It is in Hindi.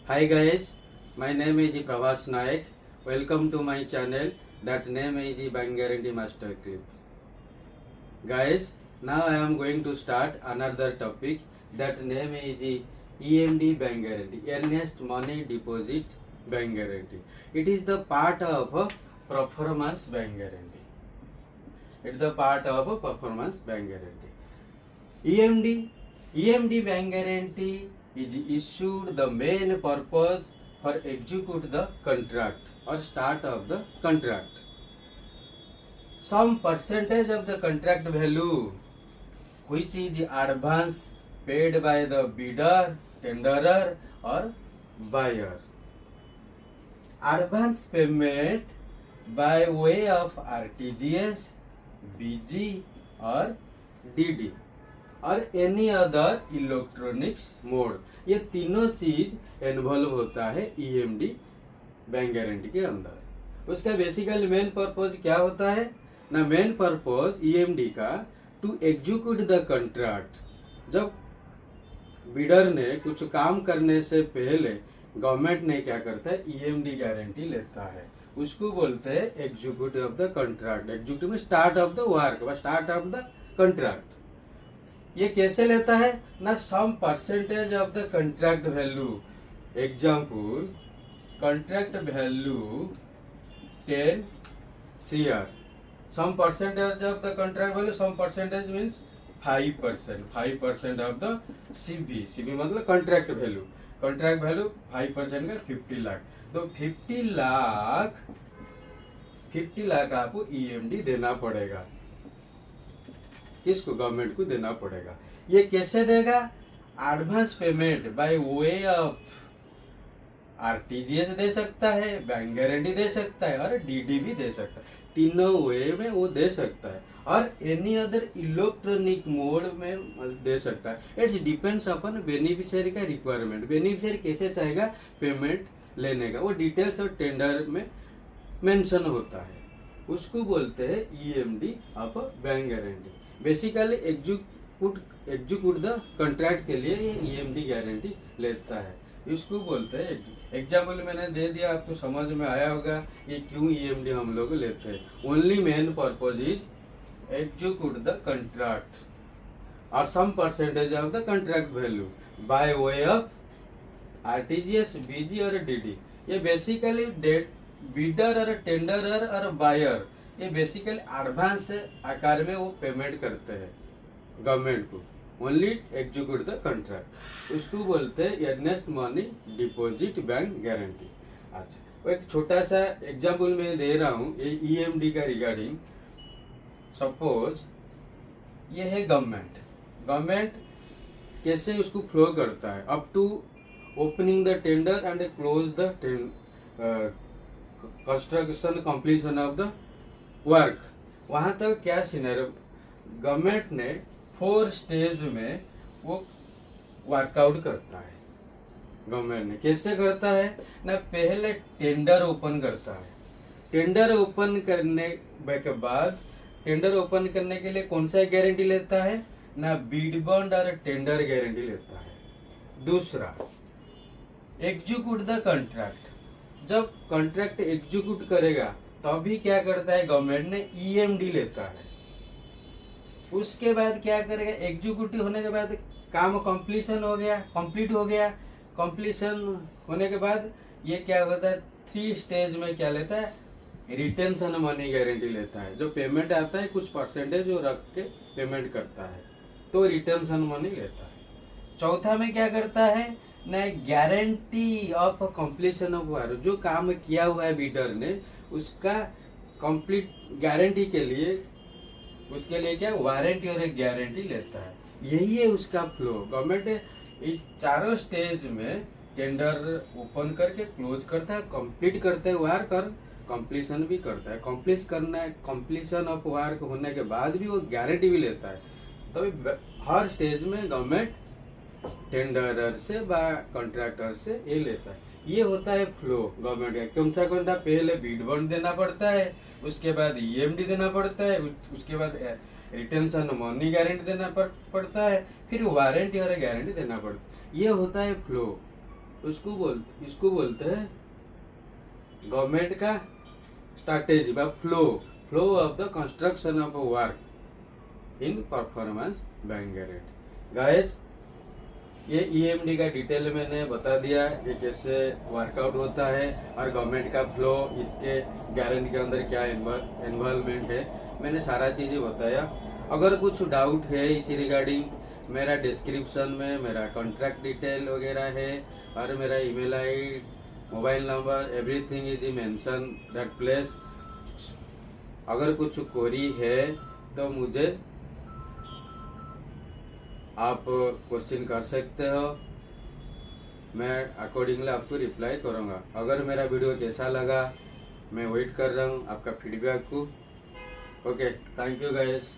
Hi guys, my name is Pravas Naik. Welcome to my channel. That name is Bank Guarantee Master Clip. Guys, now I am going to start another topic. That name is EMD Bank Guarantee, Earnest Money Deposit Bank Guarantee. It is the part of a performance bank guarantee. It is the part of a performance bank guarantee. EMD Bank Guarantee is issued the main purpose for execute the contract or start of the contract. Some percentage of the contract value which is advance paid by the bidder, tenderer or buyer. Advance payment by way of RTGS, BG or DD और एनी अदर इलेक्ट्रॉनिक्स मोड, ये तीनों चीज इन्वॉल्व होता है ईएमडी बैंक गारंटी के अंदर। उसका बेसिकली मेन पर्पज क्या होता है ना, मेन पर्पज ईएमडी का टू एग्जीक्यूट द कॉन्ट्रैक्ट। जब बिडर ने कुछ काम करने से पहले गवर्नमेंट ने क्या करता है, ईएमडी गारंटी लेता है, उसको बोलते हैं executive of the contract. Executive में start of the work, start of the contract. ये कैसे लेता है ना, some percentage of the contract value. Example, contract value 10 CR, some percentage of the contract value, some percentage means 5% of the C मतलब कॉन्ट्रैक्ट वैल्यू। कॉन्ट्रैक्ट वैल्यू 5% का 50 लाख, तो 50 लाख आपको ईएमडी देना पड़ेगा। किसको? गवर्नमेंट को देना पड़ेगा। ये कैसे देगा? Advance payment by way of RTGS दे सकता है, बैंक गारंटी दे सकता है और डीडी भी दे सकता है। तीनों वे में वो दे सकता है और एनी अदर इलेक्ट्रॉनिक मोड में दे सकता है। इट्स डिपेंड्स अपॉन बेनिफिशियरी का रिक्वायरमेंट। बेनिफिशियरी कैसे चाहेगा पेमेंट लेने का, वो डिटेल्स और टेंडर में मेंशन होता है, उसको बोलते हैं EMD of bank guarantee. Basically execute the contract के लिए ये ईएमडी गारंटी लेता है, इसको बोलते हैं। एग्जाम्पल मैंने दे दिया, आपको समझ में आया होगा ये क्यों ईएमडी हम लोग लेते हैं। Only main purpose is execute the contract और some percentage of the contract value by way of RTGS, BG और डीडी। ये बेसिकली बिडर और टेंडरर और बायर, ये बेसिकली एडवांस आकार में वो पेमेंट करते हैं गवर्नमेंट को। ओनली एग्जीक्यूट द कॉन्ट्रैक्ट, उसको बोलते हैं earnest money deposit bank guarantee. अच्छा, वो एक छोटा सा एग्जाम्पल मैं दे रहा हूँ ये ईएमडी का रिगार्डिंग। सपोज ये है गवर्नमेंट कैसे उसको फ्लो करता है up to opening the tender and close the construction completion of the work. वहां तक क्या सिनेरियो, गवर्नमेंट ने 4 स्टेज में वो वर्कआउट करता है। गवर्नमेंट ने कैसे करता है ना, पहले टेंडर ओपन करता है। टेंडर ओपन करने के बाद, टेंडर ओपन करने के लिए कौन सा गारंटी लेता है ना, बीड बॉन्ड और टेंडर गारंटी लेता है। दूसरा, एग्जीक्यूट द कॉन्ट्रैक्ट। जब कॉन्ट्रैक्ट एग्जीक्यूट करेगा तभी क्या करता है, गवर्नमेंट ने ईएमडी लेता है। उसके बाद क्या करेगा, एग्जीक्यूटिव होने के बाद काम कंप्लीट हो गया। कंप्लीशन होने के बाद ये क्या होता है, 3 स्टेज में क्या लेता है, रिटेंशन मनी गारंटी लेता है। जो पेमेंट आता है कुछ परसेंटेज वो रख के पेमेंट करता है, तो रिटेंशन मनी लेता है। चौथा में क्या करता है ना, guarantee of completion of work. जो काम किया हुआ है बिडर ने, उसका कंप्लीट गारंटी के लिए, उसके लिए क्या वारंटी और एक गारंटी लेता है। यही है उसका फ्लो। गवर्नमेंट इस चारों स्टेज में टेंडर ओपन करके क्लोज करता है, कंप्लीट करते हैं वर्क और कंप्लीशन भी करता है। कंप्लीशन ऑफ वर्क होने के बाद भी वो गारंटी भी लेता है। तभी हर स्टेज में गवर्नमेंट टेंडरर से व कॉन्ट्रैक्टर से ये लेता है। ये होता है फ्लो गवर्नमेंट का। कौन सा पहले बीड बॉन्ड देना पड़ता है, उसके बाद ईएमडी देना पड़ता है, उसके बाद रिटेंशन मनी गारंटी देना पड़ता है, फिर वारंटी और गारंटी देना पड़ता है। ये होता है फ्लो। इसको बोलते हैं गवर्नमेंट का स्ट्रैटेजी बा flow of the construction of work in performance bank guarantee. Guys, ये ईएमडी का डिटेल मैंने बता दिया ये कैसे वर्कआउट होता है और गवर्नमेंट का फ्लो, इसके गारंटी के अंदर क्या इन्वॉल्वमेंट है, मैंने सारा चीज़ें बताया। अगर कुछ डाउट है इसी रिगार्डिंग, मेरा डिस्क्रिप्शन में मेरा कॉन्ट्रैक्ट डिटेल वगैरह है और मेरा email ID, mobile number, everything is mention that place. अगर कुछ क्वेरी है तो मुझे आप क्वेश्चन कर सकते हो, मैं अकॉर्डिंगली आपको रिप्लाई करूँगा। अगर मेरा वीडियो कैसा लगा, मैं वेट कर रहा हूँ आपका फीडबैक को। Okay, thank you guys.